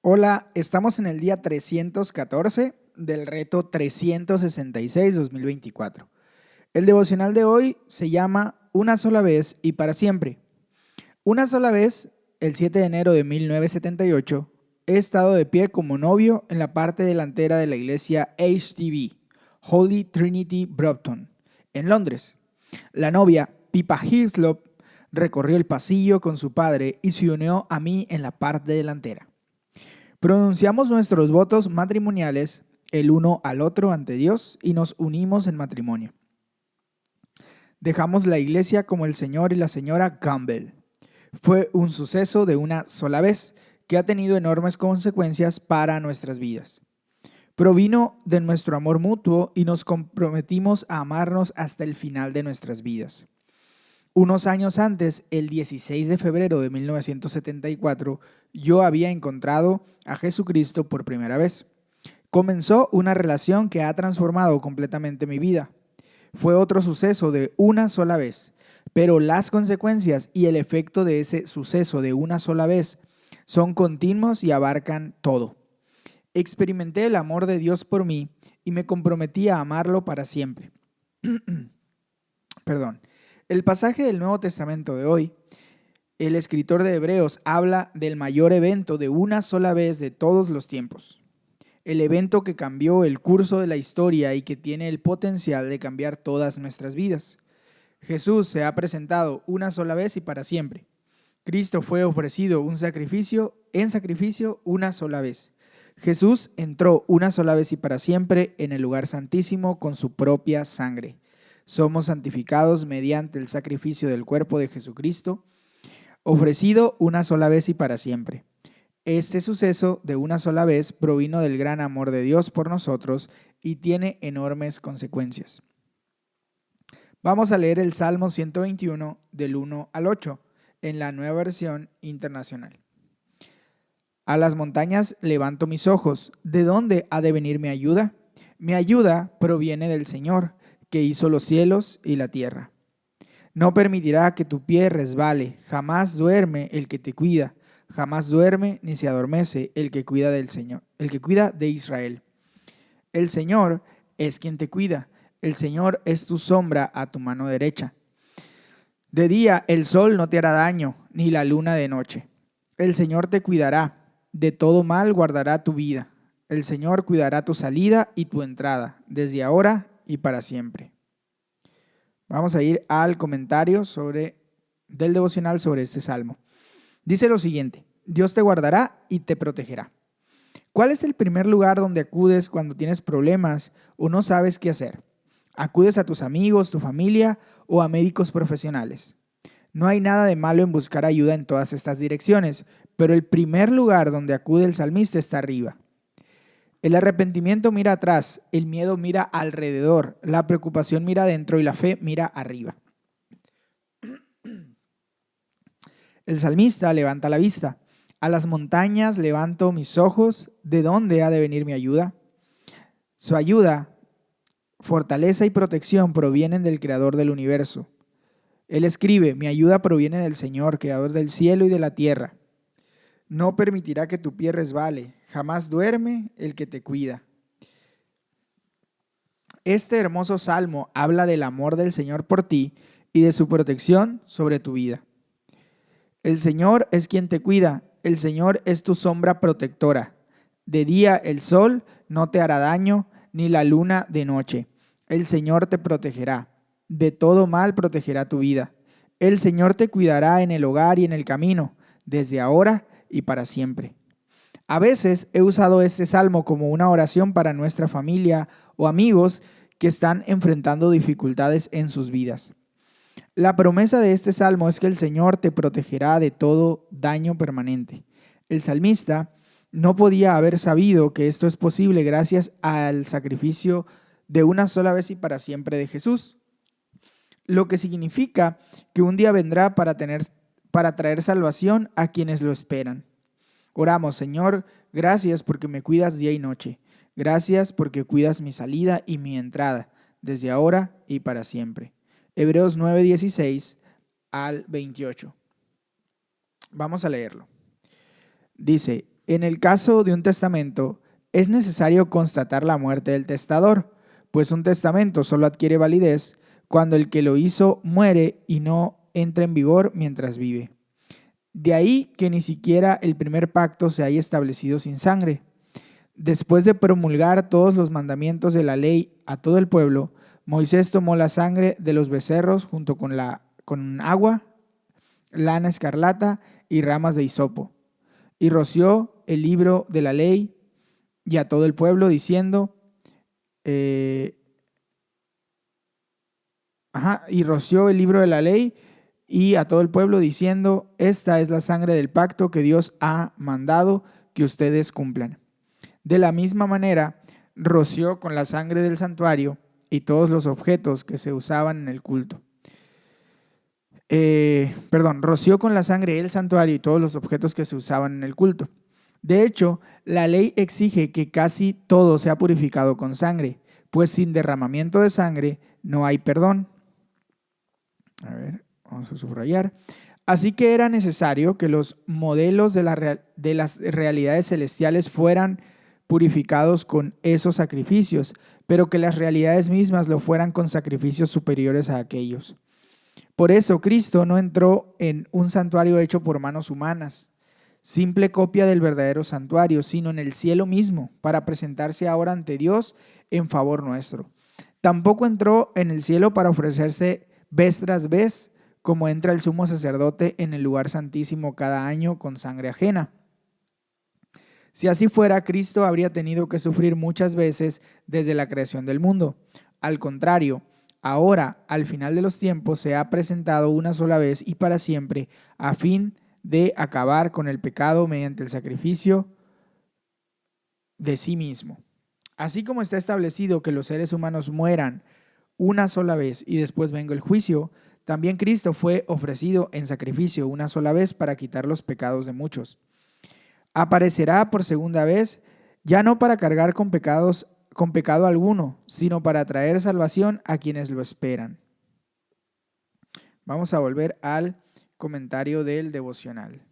Hola, estamos en el día 314 del reto 366-2024. El devocional de hoy se llama Una sola vez y para siempre. Una sola vez, el 7 de enero de 1978, he estado de pie como novio en la parte delantera de la iglesia HTB, Holy Trinity Brompton, en Londres. La novia, Pippa Hislop, recorrió el pasillo con su padre y se unió a mí en la parte delantera. Pronunciamos nuestros votos matrimoniales el uno al otro ante Dios y nos unimos en matrimonio. Dejamos la iglesia como el señor y la señora Campbell. Fue un suceso de una sola vez que ha tenido enormes consecuencias para nuestras vidas. Provino de nuestro amor mutuo y nos comprometimos a amarnos hasta el final de nuestras vidas. Unos años antes, el 16 de febrero de 1974, yo había encontrado a Jesucristo por primera vez. Comenzó una relación que ha transformado completamente mi vida. Fue otro suceso de una sola vez, pero las consecuencias y el efecto de ese suceso de una sola vez son continuos y abarcan todo. Experimenté el amor de Dios por mí y me comprometí a amarlo para siempre. Perdón. El pasaje del Nuevo Testamento de hoy, el escritor de Hebreos habla del mayor evento de una sola vez de todos los tiempos. El evento que cambió el curso de la historia y que tiene el potencial de cambiar todas nuestras vidas. Jesús se ha presentado una sola vez y para siempre. Cristo fue ofrecido en sacrificio una sola vez. Jesús entró una sola vez y para siempre en el lugar santísimo con su propia sangre. Somos santificados mediante el sacrificio del cuerpo de Jesucristo, ofrecido una sola vez y para siempre. Este suceso de una sola vez provino del gran amor de Dios por nosotros y tiene enormes consecuencias. Vamos a leer el Salmo 121 del 1 al 8 en la Nueva Versión Internacional. A las montañas levanto mis ojos. ¿De dónde ha de venir mi ayuda? Mi ayuda proviene del Señor, que hizo los cielos y la tierra. No permitirá que tu pie resbale, jamás duerme el que te cuida, jamás duerme ni se adormece el que cuida del Señor, el que cuida de Israel. El Señor es quien te cuida, el Señor es tu sombra a tu mano derecha. De día el sol no te hará daño, ni la luna de noche. El Señor te cuidará, de todo mal guardará tu vida. El Señor cuidará tu salida y tu entrada, desde ahora y para siempre. Vamos a ir al comentario del devocional sobre este salmo. Dice lo siguiente: Dios te guardará y te protegerá. ¿Cuál es el primer lugar donde acudes cuando tienes problemas o no sabes qué hacer? ¿Acudes a tus amigos, tu familia o a médicos profesionales? No hay nada de malo en buscar ayuda en todas estas direcciones, pero el primer lugar donde acude el salmista está arriba. El arrepentimiento mira atrás, el miedo mira alrededor, la preocupación mira adentro y la fe mira arriba. El salmista levanta la vista. A las montañas levanto mis ojos. ¿De dónde ha de venir mi ayuda? Su ayuda, fortaleza y protección provienen del Creador del universo. Él escribe: mi ayuda proviene del Señor, Creador del cielo y de la tierra. No permitirá que tu pie resbale, jamás duerme el que te cuida. Este hermoso salmo habla del amor del Señor por ti y de su protección sobre tu vida. El Señor es quien te cuida, el Señor es tu sombra protectora. De día el sol no te hará daño, ni la luna de noche. El Señor te protegerá, de todo mal protegerá tu vida. El Señor te cuidará en el hogar y en el camino, desde ahora y para siempre. A veces he usado este salmo como una oración para nuestra familia o amigos que están enfrentando dificultades en sus vidas. La promesa de este salmo es que el Señor te protegerá de todo daño permanente. El salmista no podía haber sabido que esto es posible gracias al sacrificio de una sola vez y para siempre de Jesús, lo que significa que un día vendrá para traer salvación a quienes lo esperan. Oramos: Señor, gracias porque me cuidas día y noche. Gracias porque cuidas mi salida y mi entrada, desde ahora y para siempre. Hebreos 9:16 al 28. Vamos a leerlo. Dice: En el caso de un testamento, es necesario constatar la muerte del testador, pues un testamento solo adquiere validez cuando el que lo hizo muere y no entra en vigor mientras vive. De ahí que ni siquiera el primer pacto se haya establecido sin sangre. Después de promulgar todos los mandamientos de la ley a todo el pueblo, Moisés tomó la sangre de los becerros junto con agua, lana escarlata y ramas de hisopo, y roció el libro de la ley y a todo el pueblo diciendo, y roció el libro de la ley y a todo el pueblo diciendo, esta es la sangre del pacto que Dios ha mandado que ustedes cumplan. De la misma manera, roció con la sangre del santuario y todos los objetos que se usaban en el culto. Roció con la sangre el santuario y todos los objetos que se usaban en el culto. De hecho, la ley exige que casi todo sea purificado con sangre, pues sin derramamiento de sangre no hay perdón. A ver, vamos a subrayar. Así que era necesario que los modelos de las realidades celestiales fueran purificados con esos sacrificios, pero que las realidades mismas lo fueran con sacrificios superiores a aquellos. Por eso Cristo no entró en un santuario hecho por manos humanas, simple copia del verdadero santuario, sino en el cielo mismo, para presentarse ahora ante Dios en favor nuestro. Tampoco entró en el cielo para ofrecerse vez tras vez, como entra el sumo sacerdote en el lugar santísimo cada año con sangre ajena. Si así fuera, Cristo habría tenido que sufrir muchas veces desde la creación del mundo. Al contrario, ahora, al final de los tiempos, se ha presentado una sola vez y para siempre, a fin de acabar con el pecado mediante el sacrificio de sí mismo. Así como está establecido que los seres humanos mueran una sola vez y después venga el juicio, también Cristo fue ofrecido en sacrificio una sola vez para quitar los pecados de muchos. Aparecerá por segunda vez, ya no para cargar con pecado alguno, sino para traer salvación a quienes lo esperan. Vamos a volver al comentario del devocional.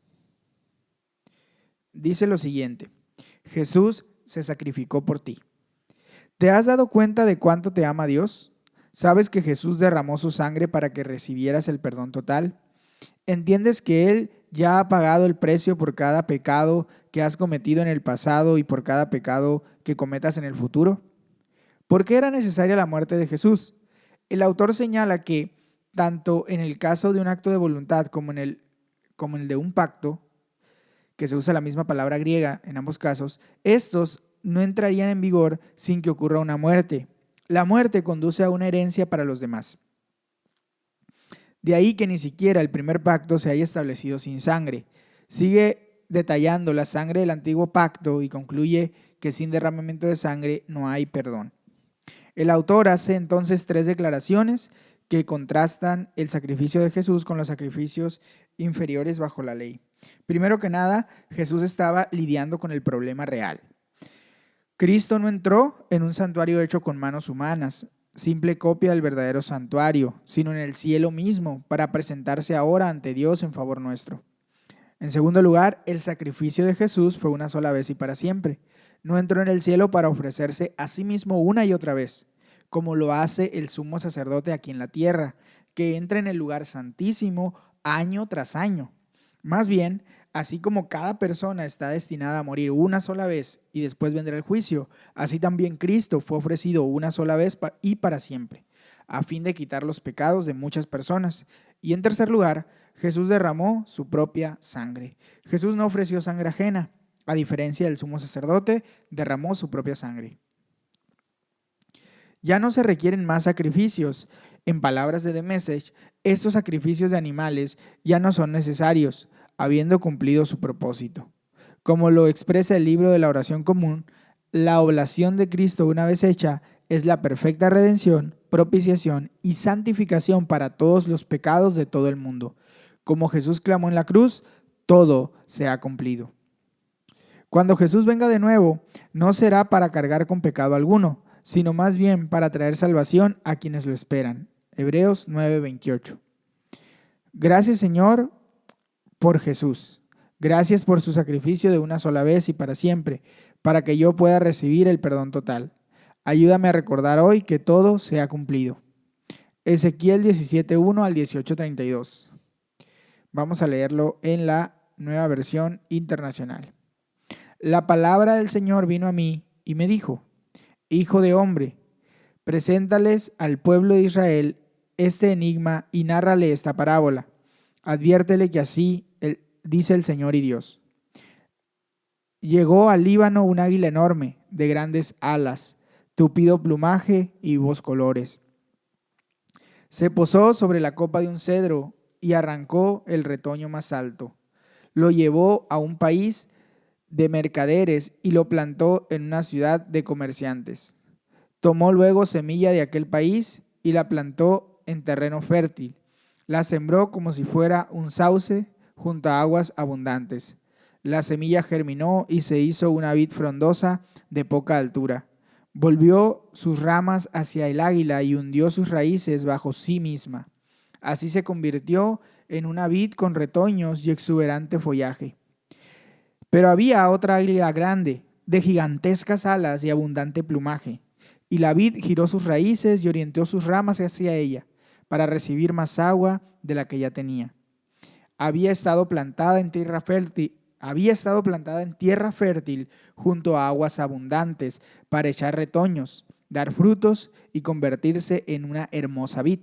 Dice lo siguiente: Jesús se sacrificó por ti. ¿Te has dado cuenta de cuánto te ama Dios? ¿Sabes que Jesús derramó su sangre para que recibieras el perdón total? ¿Entiendes que Él ya ha pagado el precio por cada pecado que has cometido en el pasado y por cada pecado que cometas en el futuro? ¿Por qué era necesaria la muerte de Jesús? El autor señala que tanto en el caso de un acto de voluntad como en el de un pacto, que se usa la misma palabra griega en ambos casos, estos no entrarían en vigor sin que ocurra una muerte. La muerte conduce a una herencia para los demás. De ahí que ni siquiera el primer pacto se haya establecido sin sangre. Sigue detallando la sangre del antiguo pacto y concluye que sin derramamiento de sangre no hay perdón. El autor hace entonces 3 declaraciones que contrastan el sacrificio de Jesús con los sacrificios inferiores bajo la ley. Primero que nada, Jesús estaba lidiando con el problema real. Cristo no entró en un santuario hecho con manos humanas, simple copia del verdadero santuario, sino en el cielo mismo, para presentarse ahora ante Dios en favor nuestro. En segundo lugar, el sacrificio de Jesús fue una sola vez y para siempre. No entró en el cielo para ofrecerse a sí mismo una y otra vez, como lo hace el sumo sacerdote aquí en la tierra, que entra en el lugar santísimo año tras año. Más bien, así como cada persona está destinada a morir una sola vez y después vendrá el juicio, así también Cristo fue ofrecido una sola vez y para siempre, a fin de quitar los pecados de muchas personas. Y en tercer lugar, Jesús derramó su propia sangre. Jesús no ofreció sangre ajena, a diferencia del sumo sacerdote, derramó su propia sangre. Ya no se requieren más sacrificios. En palabras de The Message, estos sacrificios de animales ya no son necesarios, habiendo cumplido su propósito. Como lo expresa el libro de la oración común, la oblación de Cristo una vez hecha es la perfecta redención, propiciación y santificación para todos los pecados de todo el mundo. Como Jesús clamó en la cruz, todo se ha cumplido. Cuando Jesús venga de nuevo, no será para cargar con pecado alguno, sino más bien para traer salvación a quienes lo esperan. Hebreos 9:28. Gracias, Señor, por Jesús. Gracias por su sacrificio de una sola vez y para siempre, para que yo pueda recibir el perdón total. Ayúdame a recordar hoy que todo se ha cumplido. Ezequiel 17:1 al 18:32. Vamos a leerlo en la Nueva Versión Internacional. La palabra del Señor vino a mí y me dijo: Hijo de hombre, preséntales al pueblo de Israel este enigma y nárrale esta parábola. Adviértele que así dice el Señor y Dios. Llegó al Líbano un águila enorme, de grandes alas, tupido plumaje y vivos colores. Se posó sobre la copa de un cedro y arrancó el retoño más alto. Lo llevó a un país de mercaderes y lo plantó en una ciudad de comerciantes. Tomó luego semilla de aquel país y la plantó en terreno fértil. La sembró como si fuera un sauce junto a aguas abundantes. La semilla germinó y se hizo una vid frondosa de poca altura. Volvió sus ramas hacia el águila y hundió sus raíces bajo sí misma. Así se convirtió en una vid con retoños y exuberante follaje. Pero había otra águila grande, de gigantescas alas y abundante plumaje. Y la vid giró sus raíces y orientó sus ramas hacia ella, para recibir más agua de la que ya tenía. Había estado plantada en tierra fértil junto a aguas abundantes para echar retoños, dar frutos y convertirse en una hermosa vid.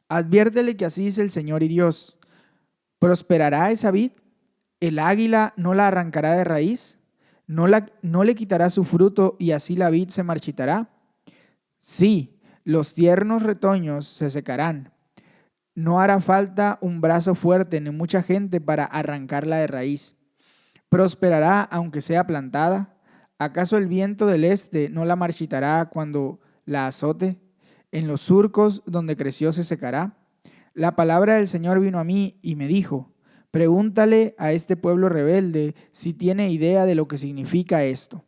Adviértele que así dice el Señor y Dios: ¿prosperará esa vid? ¿El águila no la arrancará de raíz? ¿No le quitará su fruto y así la vid se marchitará? Sí, los tiernos retoños se secarán. No hará falta un brazo fuerte ni mucha gente para arrancarla de raíz. ¿Prosperará aunque sea plantada? ¿Acaso el viento del este no la marchitará cuando la azote? ¿En los surcos donde creció se secará? La palabra del Señor vino a mí y me dijo: pregúntale a este pueblo rebelde si tiene idea de lo que significa esto.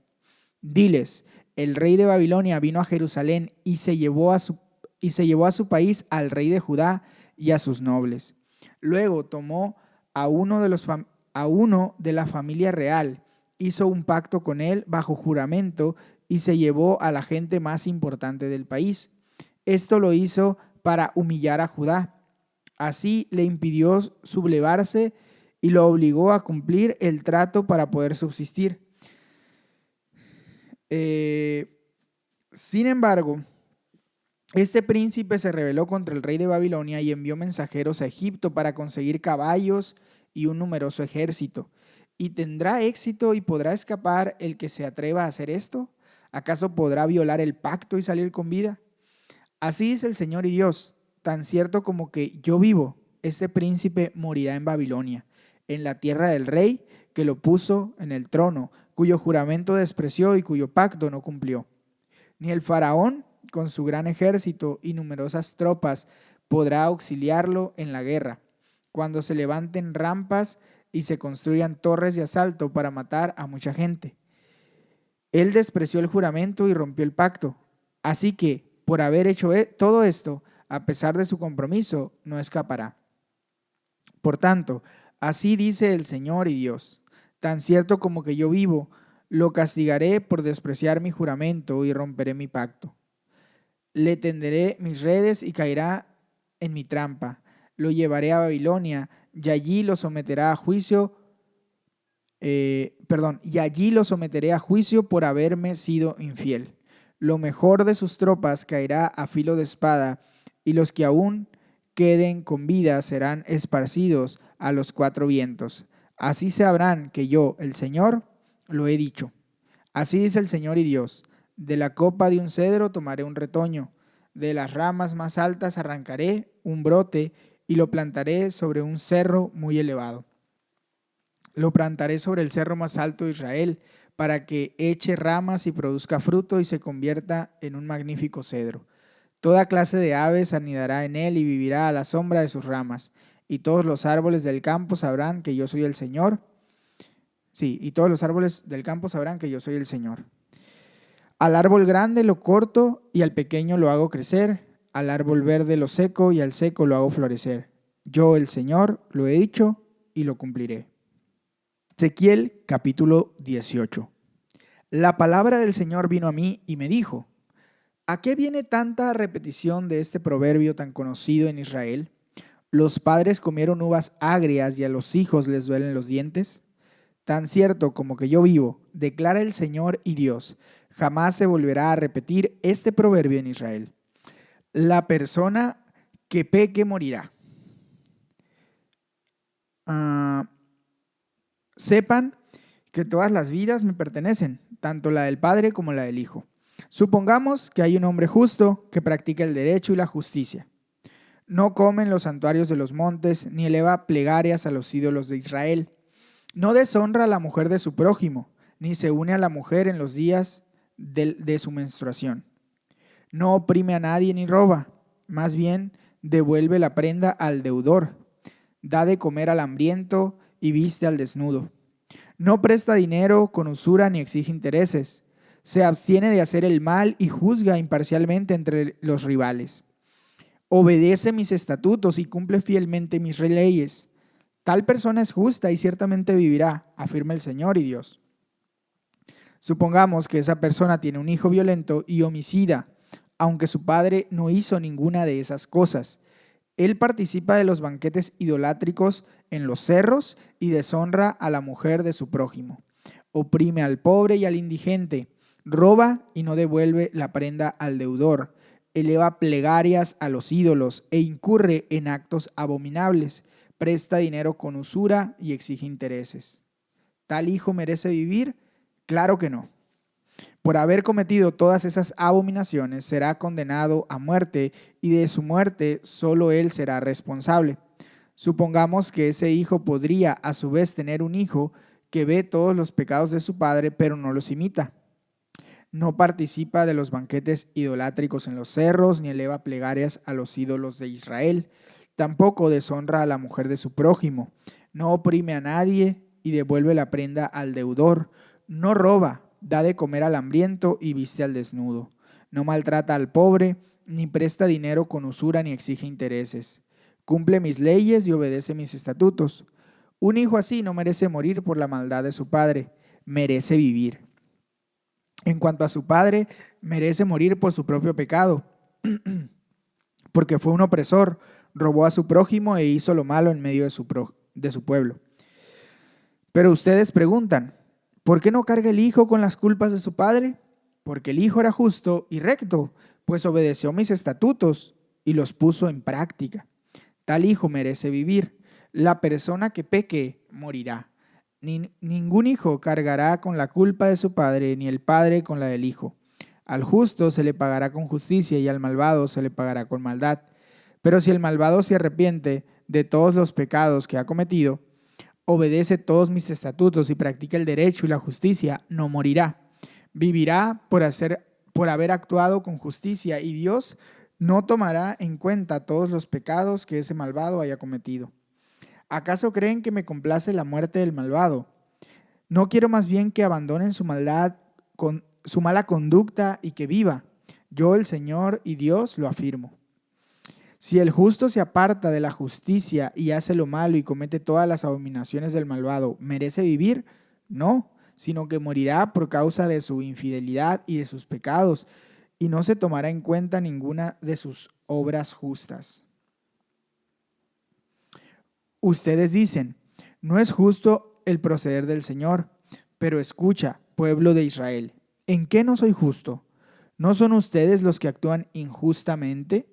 Diles: el rey de Babilonia vino a Jerusalén y se llevó a su país al rey de Judá y a sus nobles. Luego tomó a uno de la familia real, hizo un pacto con él bajo juramento y se llevó a la gente más importante del país. Esto lo hizo para humillar a Judá. Así le impidió sublevarse y lo obligó a cumplir el trato para poder subsistir. Sin embargo, este príncipe se rebeló contra el rey de Babilonia y envió mensajeros a Egipto para conseguir caballos y un numeroso ejército. ¿Y tendrá éxito y podrá escapar el que se atreva a hacer esto? ¿Acaso podrá violar el pacto y salir con vida? Así dice el Señor y Dios: tan cierto como que yo vivo, este príncipe morirá en Babilonia, en la tierra del rey que lo puso en el trono, cuyo juramento despreció y cuyo pacto no cumplió. Ni el faraón, con su gran ejército y numerosas tropas, podrá auxiliarlo en la guerra, cuando se levanten rampas y se construyan torres de asalto para matar a mucha gente. Él despreció el juramento y rompió el pacto. Así que, por haber hecho todo esto, a pesar de su compromiso, no escapará. Por tanto, así dice el Señor y Dios: tan cierto como que yo vivo, lo castigaré por despreciar mi juramento y romperé mi pacto. Le tenderé mis redes y caerá en mi trampa. Lo llevaré a Babilonia y allí lo someterá a juicio. Y allí lo someteré a juicio por haberme sido infiel. Lo mejor de sus tropas caerá a filo de espada, y los que aún queden con vida serán esparcidos a los cuatro vientos. Así sabrán que yo, el Señor, lo he dicho. Así dice el Señor y Dios: de la copa de un cedro tomaré un retoño, de las ramas más altas arrancaré un brote y lo plantaré sobre un cerro muy elevado. Lo plantaré sobre el cerro más alto de Israel, para que eche ramas y produzca fruto y se convierta en un magnífico cedro. Toda clase de aves anidará en él y vivirá a la sombra de sus ramas. Y todos los árboles del campo sabrán que yo soy el Señor. Sí, y todos los árboles del campo sabrán que yo soy el Señor. Al árbol grande lo corto y al pequeño lo hago crecer. Al árbol verde lo seco y al seco lo hago florecer. Yo, el Señor, lo he dicho y lo cumpliré. Ezequiel capítulo 18. La palabra del Señor vino a mí y me dijo: ¿a qué viene tanta repetición de este proverbio tan conocido en Israel? ¿Los padres comieron uvas agrias y a los hijos les duelen los dientes? Tan cierto como que yo vivo, declara el Señor y Dios, jamás se volverá a repetir este proverbio en Israel. La persona que peque morirá. Sepan que todas las vidas me pertenecen, tanto la del Padre como la del Hijo. Supongamos que hay un hombre justo que practica el derecho y la justicia. No come en los santuarios de los montes, ni eleva plegarias a los ídolos de Israel. No deshonra a la mujer de su prójimo, ni se une a la mujer en los días de su menstruación. No oprime a nadie ni roba, más bien devuelve la prenda al deudor. Da de comer al hambriento y viste al desnudo. No presta dinero con usura ni exige intereses. Se abstiene de hacer el mal y juzga imparcialmente entre los rivales. Obedece mis estatutos y cumple fielmente mis leyes. Tal persona es justa y ciertamente vivirá, afirma el Señor y Dios. Supongamos que esa persona tiene un hijo violento y homicida, aunque su padre no hizo ninguna de esas cosas. Él participa de los banquetes idolátricos en los cerros y deshonra a la mujer de su prójimo. Oprime al pobre y al indigente, roba y no devuelve la prenda al deudor, eleva plegarias a los ídolos e incurre en actos abominables, presta dinero con usura y exige intereses. ¿Tal hijo merece vivir? Claro que no. Por haber cometido todas esas abominaciones, será condenado a muerte y de su muerte solo él será responsable. Supongamos que ese hijo podría a su vez tener un hijo que ve todos los pecados de su padre, pero no los imita. No participa de los banquetes idolátricos en los cerros, ni eleva plegarias a los ídolos de Israel. Tampoco deshonra a la mujer de su prójimo. No oprime a nadie y devuelve la prenda al deudor. No roba, da de comer al hambriento y viste al desnudo. No maltrata al pobre, ni presta dinero con usura, ni exige intereses. Cumple mis leyes y obedece mis estatutos. Un hijo así no merece morir por la maldad de su padre, merece vivir. En cuanto a su padre, merece morir por su propio pecado, porque fue un opresor, robó a su prójimo e hizo lo malo en medio de su pueblo. Pero ustedes preguntan, ¿por qué no carga el hijo con las culpas de su padre? Porque el hijo era justo y recto, pues obedeció mis estatutos y los puso en práctica. Tal hijo merece vivir. La persona que peque morirá. Ningún hijo cargará con la culpa de su padre, ni el padre con la del hijo. Al justo se le pagará con justicia y al malvado se le pagará con maldad. Pero si el malvado se arrepiente de todos los pecados que ha cometido, obedece todos mis estatutos y practica el derecho y la justicia, no morirá. Vivirá por haber actuado con justicia, y Dios no tomará en cuenta todos los pecados que ese malvado haya cometido. ¿Acaso creen que me complace la muerte del malvado? No quiero más bien que abandonen su maldad, con su mala conducta y que viva. Yo, el Señor y Dios, lo afirmo. Si el justo se aparta de la justicia y hace lo malo y comete todas las abominaciones del malvado, ¿merece vivir? No, sino que morirá por causa de su infidelidad y de sus pecados, y no se tomará en cuenta ninguna de sus obras justas. Ustedes dicen, no es justo el proceder del Señor, pero escucha, pueblo de Israel, ¿en qué no soy justo? ¿No son ustedes los que actúan injustamente?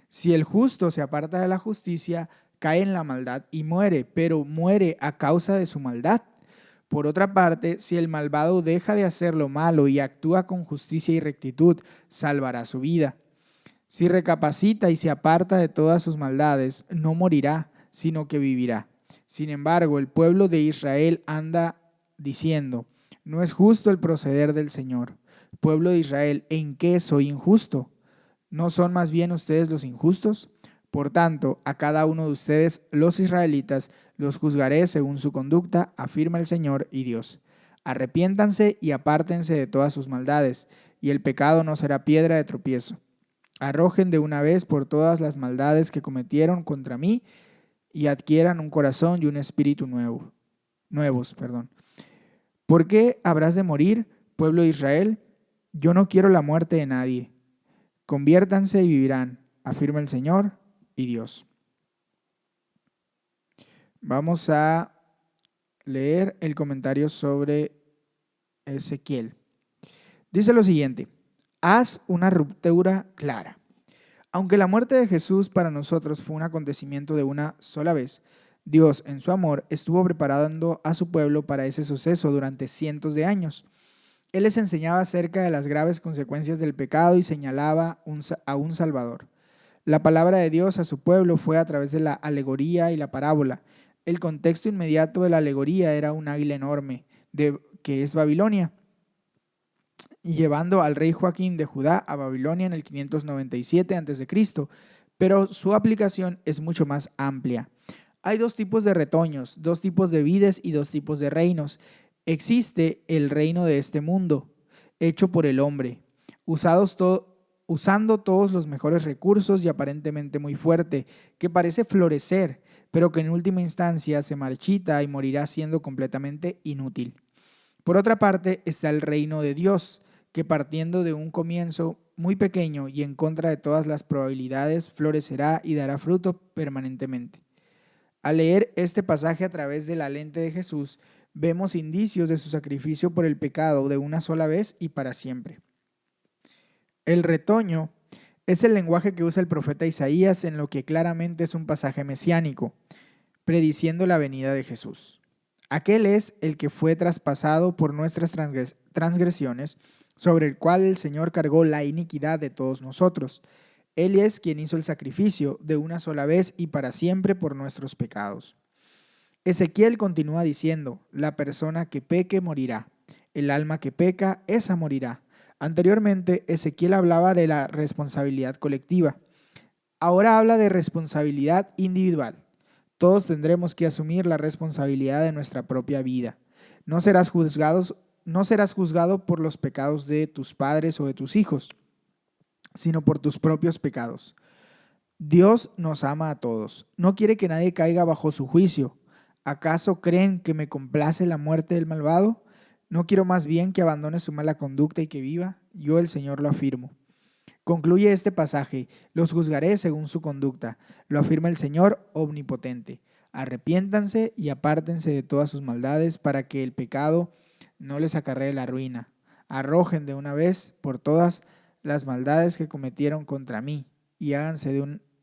Si el justo se aparta de la justicia, cae en la maldad y muere, pero muere a causa de su maldad. Por otra parte, si el malvado deja de hacer lo malo y actúa con justicia y rectitud, salvará su vida. Si recapacita y se aparta de todas sus maldades, no morirá, sino que vivirá. Sin embargo, el pueblo de Israel anda diciendo, no es justo el proceder del Señor. Pueblo de Israel, ¿en qué soy injusto? ¿No son más bien ustedes los injustos? Por tanto, a cada uno de ustedes, los israelitas, los juzgaré según su conducta, afirma el Señor y Dios. Arrepiéntanse y apártense de todas sus maldades, y el pecado no será piedra de tropiezo. Arrojen de una vez por todas las maldades que cometieron contra mí y adquieran un corazón y un espíritu nuevos. ¿Por qué habrás de morir, pueblo de Israel? Yo no quiero la muerte de nadie. Conviértanse y vivirán, afirma el Señor y Dios. Vamos a leer el comentario sobre Ezequiel. Dice lo siguiente: haz una ruptura clara. Aunque la muerte de Jesús para nosotros fue un acontecimiento de una sola vez, Dios, en su amor, estuvo preparando a su pueblo para ese suceso durante cientos de años. Él les enseñaba acerca de las graves consecuencias del pecado y señalaba a un Salvador. La palabra de Dios a su pueblo fue a través de la alegoría y la parábola. El contexto inmediato de la alegoría era un águila enorme, que es Babilonia, llevando al rey Joaquín de Judá a Babilonia en el 597 a.C., pero su aplicación es mucho más amplia. Hay dos tipos de retoños, dos tipos de vides y dos tipos de reinos. Existe el reino de este mundo, hecho por el hombre, usando todos los mejores recursos y aparentemente muy fuerte, que parece florecer, pero que en última instancia se marchita y morirá siendo completamente inútil. Por otra parte está el reino de Dios, que partiendo de un comienzo muy pequeño y en contra de todas las probabilidades, florecerá y dará fruto permanentemente. Al leer este pasaje a través de la lente de Jesús, vemos indicios de su sacrificio por el pecado de una sola vez y para siempre. El retoño es el lenguaje que usa el profeta Isaías en lo que claramente es un pasaje mesiánico, prediciendo la venida de Jesús. Aquel es el que fue traspasado por nuestras transgresiones, sobre el cual el Señor cargó la iniquidad de todos nosotros. Él es quien hizo el sacrificio de una sola vez y para siempre por nuestros pecados. Ezequiel continúa diciendo: la persona que peque morirá. El alma que peca, esa morirá. Anteriormente, Ezequiel hablaba de la responsabilidad colectiva. Ahora habla de responsabilidad individual. Todos tendremos que asumir la responsabilidad de nuestra propia vida. No serás juzgado por los pecados de tus padres o de tus hijos, sino por tus propios pecados. Dios nos ama a todos. No quiere que nadie caiga bajo su juicio. ¿Acaso creen que me complace la muerte del malvado? No quiero más bien que abandone su mala conducta y que viva. Yo, el Señor, lo afirmo. Concluye este pasaje: los juzgaré según su conducta. Lo afirma el Señor omnipotente. Arrepiéntanse y apártense de todas sus maldades para que el pecado no les acarree la ruina. Arrojen de una vez por todas las maldades que cometieron contra mí y háganse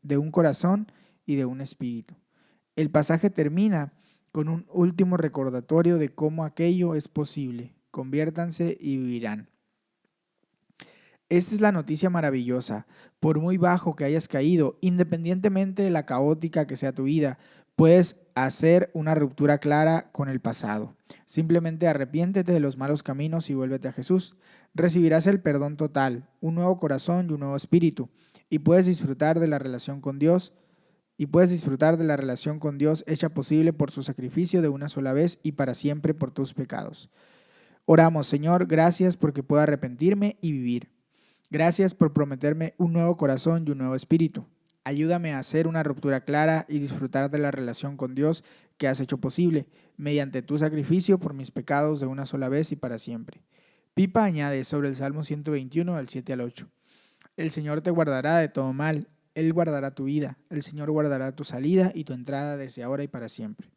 de un corazón y de un espíritu. El pasaje termina con un último recordatorio de cómo aquello es posible. Conviértanse y vivirán. Esta es la noticia maravillosa. Por muy bajo que hayas caído, independientemente de la caótica que sea tu vida, puedes hacer una ruptura clara con el pasado. Simplemente arrepiéntete de los malos caminos y vuélvete a Jesús. Recibirás el perdón total, un nuevo corazón y un nuevo espíritu, y puedes disfrutar de la relación con Dios hecha posible por su sacrificio de una sola vez y para siempre por tus pecados. Oramos: Señor, gracias porque puedo arrepentirme y vivir. Gracias por prometerme un nuevo corazón y un nuevo espíritu. Ayúdame a hacer una ruptura clara y disfrutar de la relación con Dios que has hecho posible mediante tu sacrificio por mis pecados de una sola vez y para siempre. Pipa añade sobre el Salmo 121 al 7 al 8. El Señor te guardará de todo mal. Él guardará tu vida. El Señor guardará tu salida y tu entrada desde ahora y para siempre.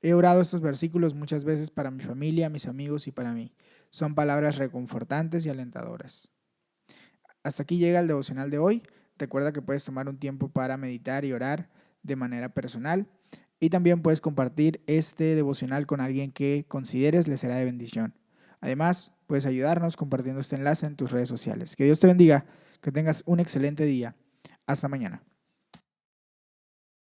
He orado estos versículos muchas veces para mi familia, mis amigos y para mí. Son palabras reconfortantes y alentadoras. Hasta aquí llega el devocional de hoy. Recuerda que puedes tomar un tiempo para meditar y orar de manera personal y también puedes compartir este devocional con alguien que consideres le será de bendición. Además, puedes ayudarnos compartiendo este enlace en tus redes sociales. Que Dios te bendiga, que tengas un excelente día. Hasta mañana.